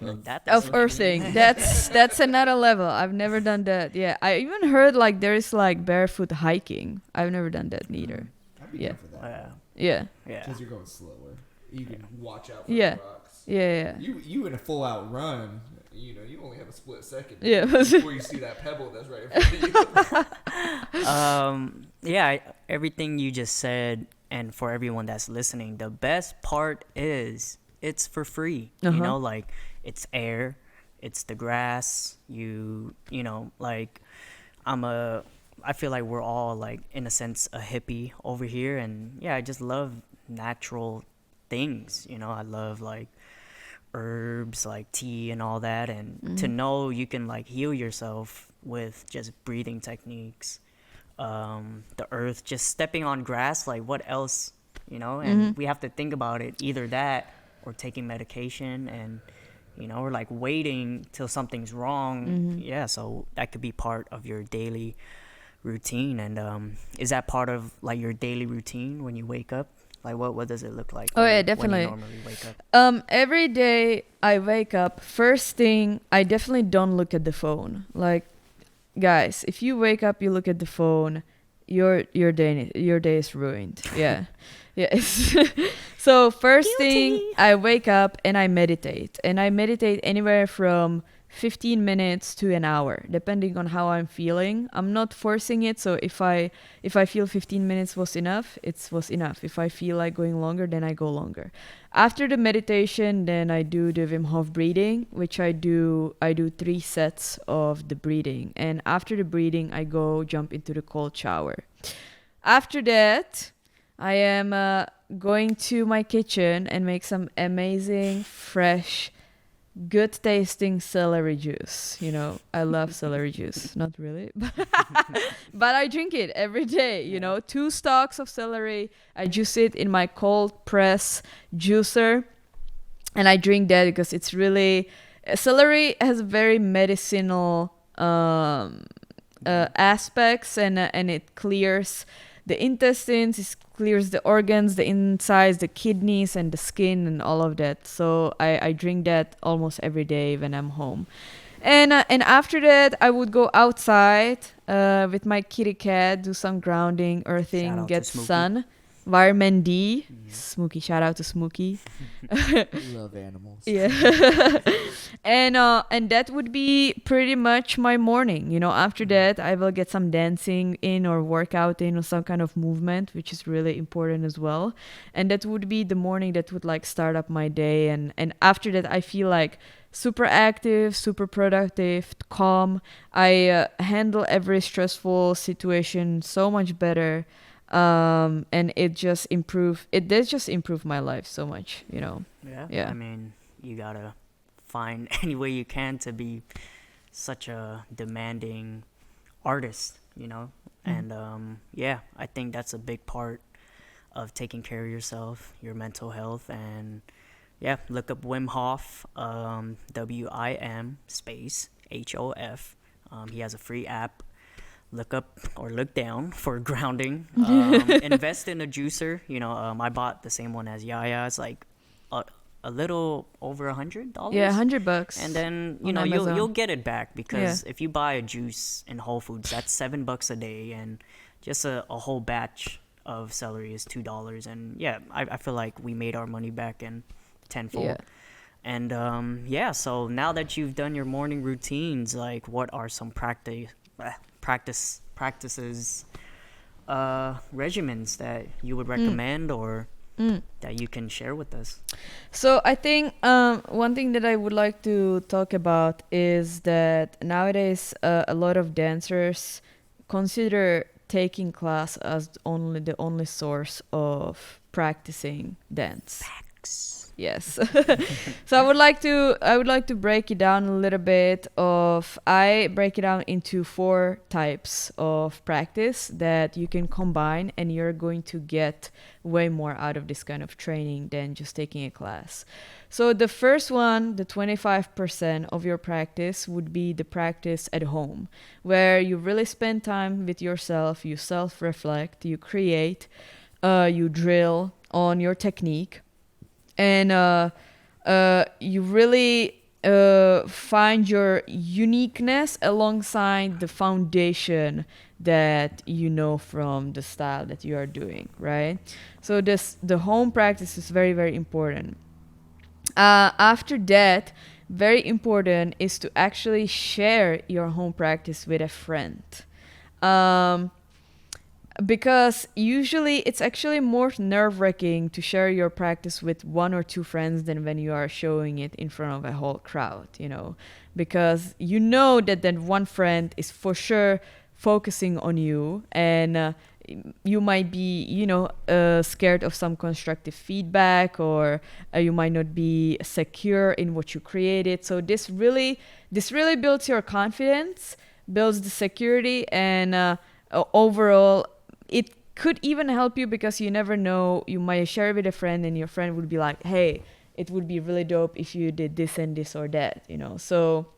earthing. That's another level. I've never done that. Yeah, I even heard like there is like barefoot hiking. I've never done that neither. I'd be down for that. Yeah. Because you're going slower. You can watch out for the rocks. Yeah. You in a full out run, you know, you only have a split second. Yeah. Before you see that pebble that's right in front of you. Everything you just said, and for everyone that's listening, the best part is it's for free. You know, like it's air, it's the grass. You know, like I feel like we're all like in a sense a hippie over here, and I just love natural things. You know, I love like herbs, like tea and all that, and to know you can like heal yourself with just breathing techniques, the earth, just stepping on grass, like what else, you know. And we have to think about it, either that or taking medication, and you know, or like waiting till something's wrong. So that could be part of your daily routine. And is that part of like your daily routine when you wake up? Like what does it look like? Oh yeah, when definitely. you normally wake up? Every day I wake up, first thing, I definitely don't look at the phone. Like, guys, if you wake up, you look at the phone, your day is ruined. Yeah. Yeah. So first thing, I wake up and I meditate. And I meditate anywhere from 15 minutes to an hour, depending on how I'm feeling. I'm not forcing it, so if I feel 15 minutes was enough, it was enough. If I feel like going longer, then I go longer. After the meditation, then I do the Wim Hof breathing, which I do 3 sets of the breathing. And after the breathing, I go jump into the cold shower. After that, I am going to my kitchen and make some amazing, fresh, good tasting celery juice. You know, I love celery juice. Not really, but I drink it every day. You know, 2 stalks of celery. I juice it in my cold press juicer, and I drink that because it's really, celery has very medicinal aspects, and it clears the intestines, it clears the organs, the insides, the kidneys, and the skin, and all of that. So I drink that almost every day when I'm home. And after that, I would go outside with my kitty cat, do some grounding, earthing, get sun. Vitamin D. Smokey, shout out to Smokey. Love animals. Yeah. And that would be pretty much my morning. You know, after that, I will get some dancing in or workout in or some kind of movement, which is really important as well. And that would be the morning that would like start up my day. And after that, I feel like super active, super productive, calm. I handle every stressful situation so much better. And it does just improve my life so much, you know. Yeah. I mean, you gotta find any way you can to be such a demanding artist, you know. And I think that's a big part of taking care of yourself, your mental health. And look up Wim Hof, WIM space HOF. He has a free app. Look up or look down for grounding. Invest in a juicer. You know, I bought the same one as Jaja. It's like a little over $100. Yeah, $100. And then you'll get it back, because if you buy a juice in Whole Foods, that's $7 a day, and just a whole batch of celery is $2. And I feel like we made our money back in tenfold. Yeah. And so now that you've done your morning routines, like what are some practices, regimens that you would recommend or that you can share with us? So I think one thing that I would like to talk about is that nowadays a lot of dancers consider taking class as the only source of practicing dance. Yes. So I would like to break it down a little bit. I break it down into 4 types of practice that you can combine, and you're going to get way more out of this kind of training than just taking a class. So the first one, the 25% of your practice, would be the practice at home, where you really spend time with yourself, you self-reflect, you create, you drill on your technique. And you really find your uniqueness alongside the foundation that you know from the style that you are doing, right? So the home practice is very, very important. After that, very important is to actually share your home practice with a friend. Because usually it's actually more nerve-wracking to share your practice with 1 or 2 friends than when you are showing it in front of a whole crowd, you know, because you know that one friend is for sure focusing on you, and you might be, you know, scared of some constructive feedback, or you might not be secure in what you created. So this really builds your confidence, builds the security, and overall, it could even help you, because you never know, you might share with a friend and your friend would be like, hey, it would be really dope if you did this and this or that, you know. So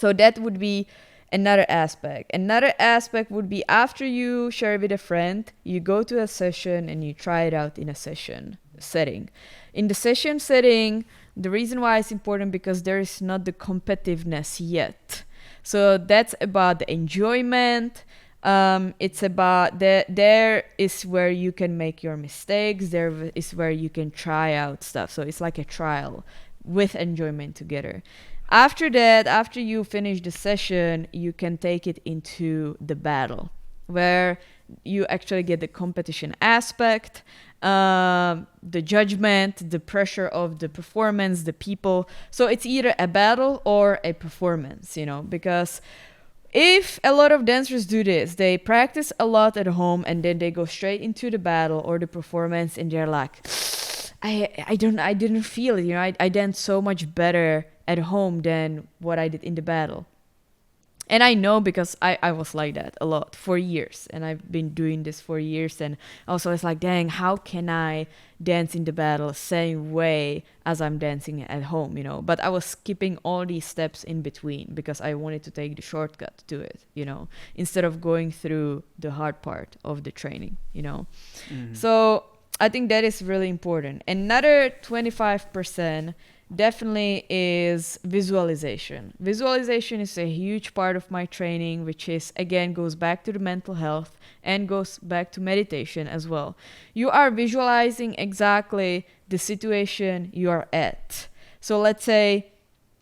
that would be Another aspect would be after you share with a friend, you go to a session and you try it out in a session setting. In the session setting, the reason why it's important because there is not the competitiveness yet. So that's about the enjoyment. It's about there is where you can make your mistakes. There is where you can try out stuff. So it's like a trial with enjoyment together. After that, after you finish the session, you can take it into the battle, where you actually get the competition aspect, the judgment, the pressure of the performance, the people. So it's either a battle or a performance, because if a lot of dancers do this, they practice a lot at home and then they go straight into the battle or the performance and they're like, I didn't feel it, I danced so much better at home than what I did in the battle. And I know because I was like that a lot for years, and I've been doing this for years, and also it's like, dang, how can I dance in the battle same way as I'm dancing at home, but I was skipping all these steps in between because I wanted to take the shortcut to it, instead of going through the hard part of the training, So I think that is really important. Another 25% definitely is visualization. Visualization is a huge part of my training, which is, again, goes back to the mental health and goes back to meditation as well. You are visualizing exactly the situation you are at. So let's say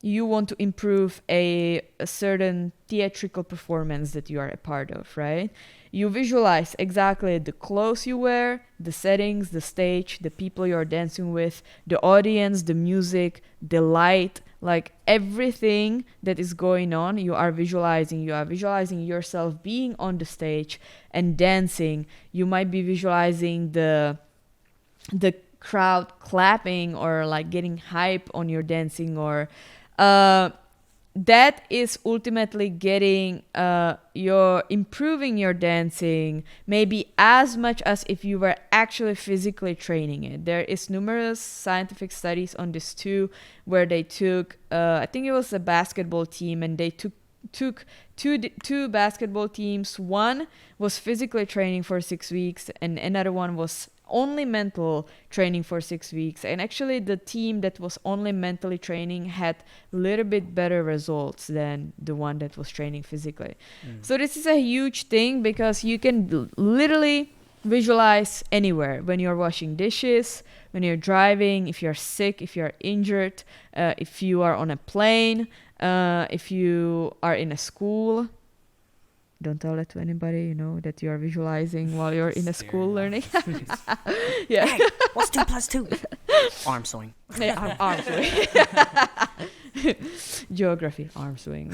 you want to improve a certain theatrical performance that you are a part of, right? You visualize exactly the clothes you wear, the settings, the stage, the people you're dancing with, the audience, the music, the light, like everything that is going on, you are visualizing. You are visualizing yourself being on the stage and dancing. You might be visualizing the crowd clapping or like getting hype on your dancing, or that is ultimately getting your improving your dancing maybe as much as if you were actually physically training it. There is numerous scientific studies on this too, where they took I think it was a basketball team, and they took two basketball teams. One was physically training for 6 weeks and another one was only mental training for 6 weeks, and actually the team that was only mentally training had a little bit better results than the one that was training physically. So this is a huge thing because you can literally visualize anywhere, when you're washing dishes, when you're driving, if you're sick, if you're injured, if you are on a plane, if you are in a school. Don't tell that to anybody, that you are visualizing while you're in a school learning. Yeah. Hey, what's 2 + 2? Arm swing. Yeah, arm swing. Geography, arm swing.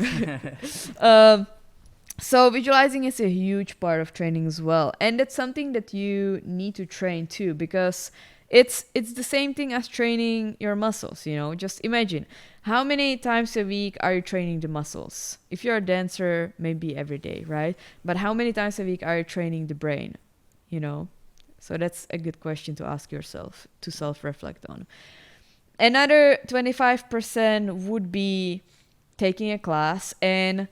So visualizing is a huge part of training as well. And that's something that you need to train too, because it's the same thing as training your muscles, Just imagine, how many times a week are you training the muscles? If you're a dancer, maybe every day, right? But how many times a week are you training the brain? So that's a good question to ask yourself, to self-reflect on. Another 25% would be taking a class and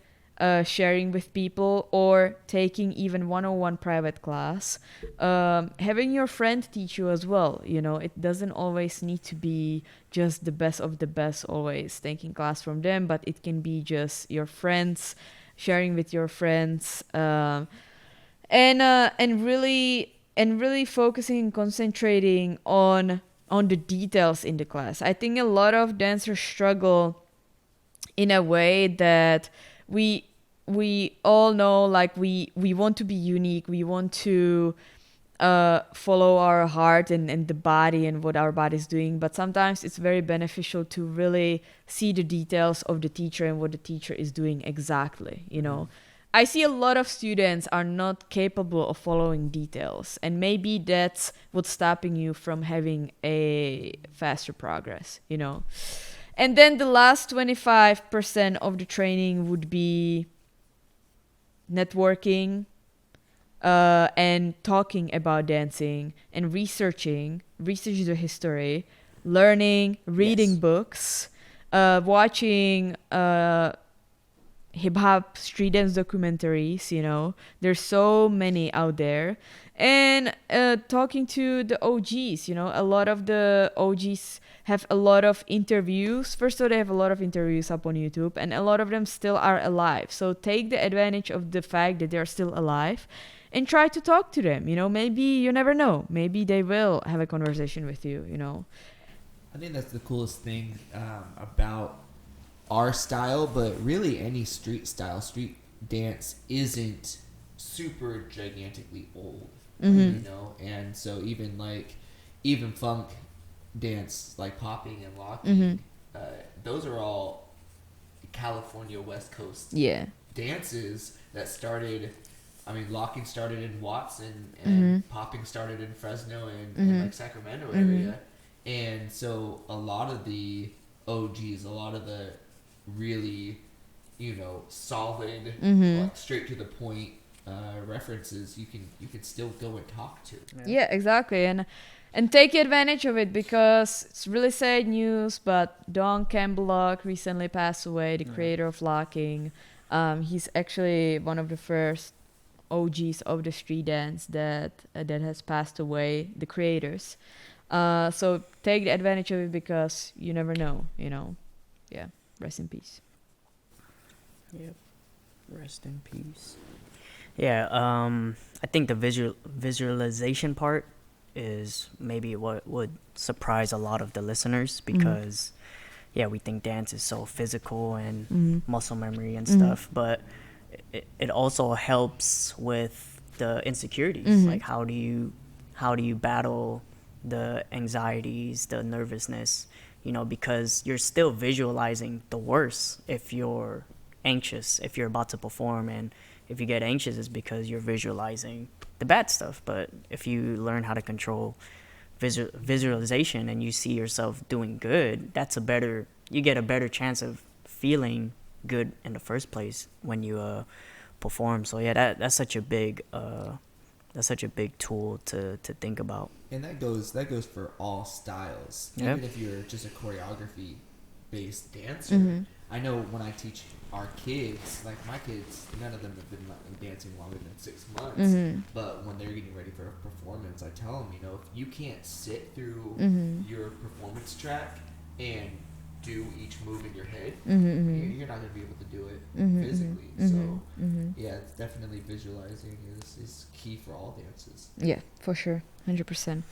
sharing with people, or taking even one-on-one private class, having your friend teach you as well. It doesn't always need to be just the best of the best always taking class from them, but it can be just your friends, sharing with your friends, and really focusing and concentrating on the details in the class. I think a lot of dancers struggle in a way that we all know, like we want to be unique, we want to follow our heart and the body and what our body is doing, but sometimes it's very beneficial to really see the details of the teacher and what the teacher is doing exactly. I see a lot of students are not capable of following details, and maybe that's what's stopping you from having a faster progress, And then the last 25% of the training would be networking, and talking about dancing, and research the history, learning, reading books, watching hip hop street dance documentaries, you know. There's so many out there. And talking to the OGs, you know, a lot of the OGs have a lot of interviews. First of all, they have a lot of interviews up on YouTube, and a lot of them still are alive. So take the advantage of the fact that they're still alive and try to talk to them, you know. Maybe, you never know, maybe they will have a conversation with you, you know. I think that's the coolest thing about our style, but really any street style. Street dance isn't super gigantically old, you know, and so even funk dance, like popping and locking, those are all California West Coast dances that started. I mean, locking started in Watson, and popping started in Fresno and like Sacramento area. And so a lot of the OGs, a lot of the really, you know, solid, like straight to the point references, you can still go and talk to. Yeah, exactly. And take advantage of it, because it's really sad news, but Don Campbellock recently passed away, the creator of locking. He's actually one of the first OGs of the street dance that has passed away, the creators. So take the advantage of it, because you never know, you know. Yeah, rest in peace. Yep, rest in peace. Yeah, I think the visualization part is maybe what would surprise a lot of the listeners, because we think dance is so physical and muscle memory and stuff, but it also helps with the insecurities. Like how do you battle the anxieties, the nervousness, you know, because you're still visualizing the worst if you're anxious, if you're about to perform, and if you get anxious it's because you're visualizing the bad stuff. But if you learn how to control visualization and you see yourself doing good, you get a better chance of feeling good in the first place when you perform. So yeah, that's such a big tool to think about. And that goes for all styles. Yep. Even if you're just a choreography based dancer. I know when I teach our kids, like my kids, none of them have been dancing longer than 6 months. But when they're getting ready for a performance, I tell them, you know, if you can't sit through your performance track and do each move in your head, you're not going to be able to do it physically. So yeah, it's definitely visualizing is key for all dances. Yeah, for sure, 100%.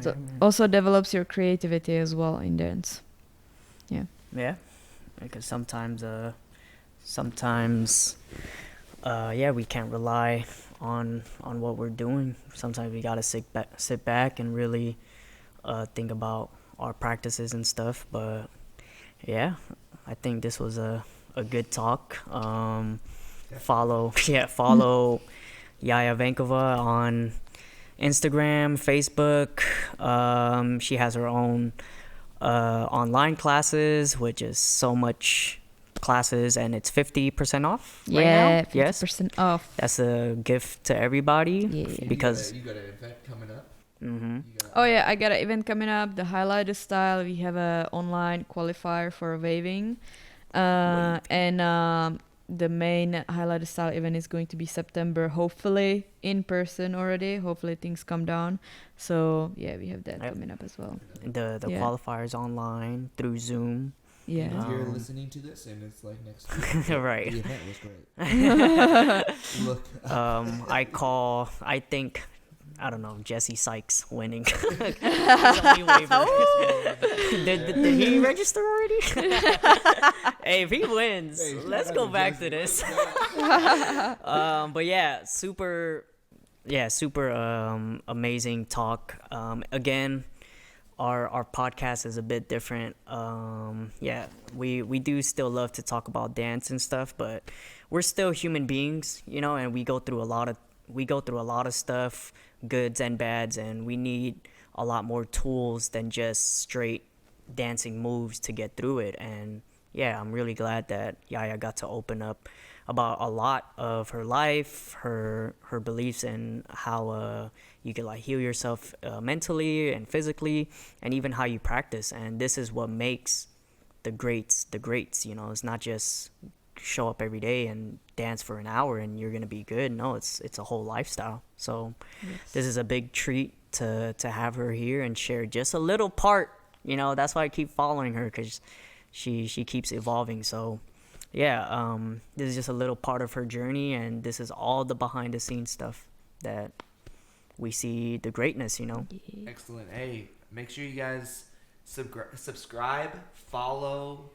So also develops your creativity as well in dance. Yeah, because sometimes we can't rely on what we're doing. Sometimes we gotta sit back and really think about our practices and stuff. But yeah, I think this was a good talk. Follow Jaja Vankova on Instagram, Facebook. She has her own online classes, which is so much classes, and it's 50% off right now. 50% off. That's a gift to everybody, because you got an event coming up. Oh yeah, I got an event coming up, the Highlighter Style. We have a online qualifier for waving, and the main Highlighter Style event is going to be September, hopefully in person already. Hopefully things come down. So yeah, we have that coming up as well. The qualifiers online through Zoom. Yeah. And if you're listening to this and it's like next week, right. The event was great. Look, I don't know, Jesse Sykes winning. Did he register already? Hey, if he wins, let's go back to this. But yeah, super amazing talk. Again, our podcast is a bit different. We do still love to talk about dance and stuff, but we're still human beings, you know, and we go through a lot of stuff, goods and bads, and we need a lot more tools than just straight dancing moves to get through it. And yeah, I'm really glad that Jaja got to open up about a lot of her life, her beliefs, and how you can like heal yourself mentally and physically, and even how you practice. And this is what makes the greats, you know. It's not just show up every day and dance for an hour and you're gonna be good. No, it's a whole lifestyle. So this is a big treat to have her here and share just a little part. You know, that's why I keep following her, because she keeps evolving. So yeah, this is just a little part of her journey, and this is all the behind the scenes stuff that we see the greatness, you know. Excellent. Hey, make sure you guys subscribe, follow,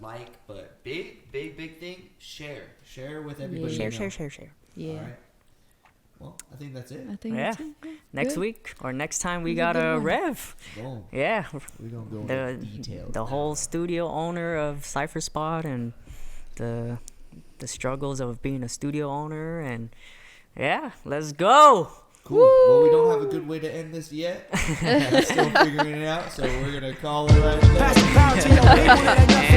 like, but big thing, share with everybody. Share. Yeah. All right. Well, I think that's it. I think Yeah. that's it. Yeah. Next Good. week or next time we It's a got good a one. Rev. Boom. Yeah, We're gonna go the into details. the whole studio owner of Cypher Spot and the struggles of being a studio owner, and yeah, let's go. Cool. Well, we don't have a good way to end this yet. Still figuring it out, so we're gonna call it right there.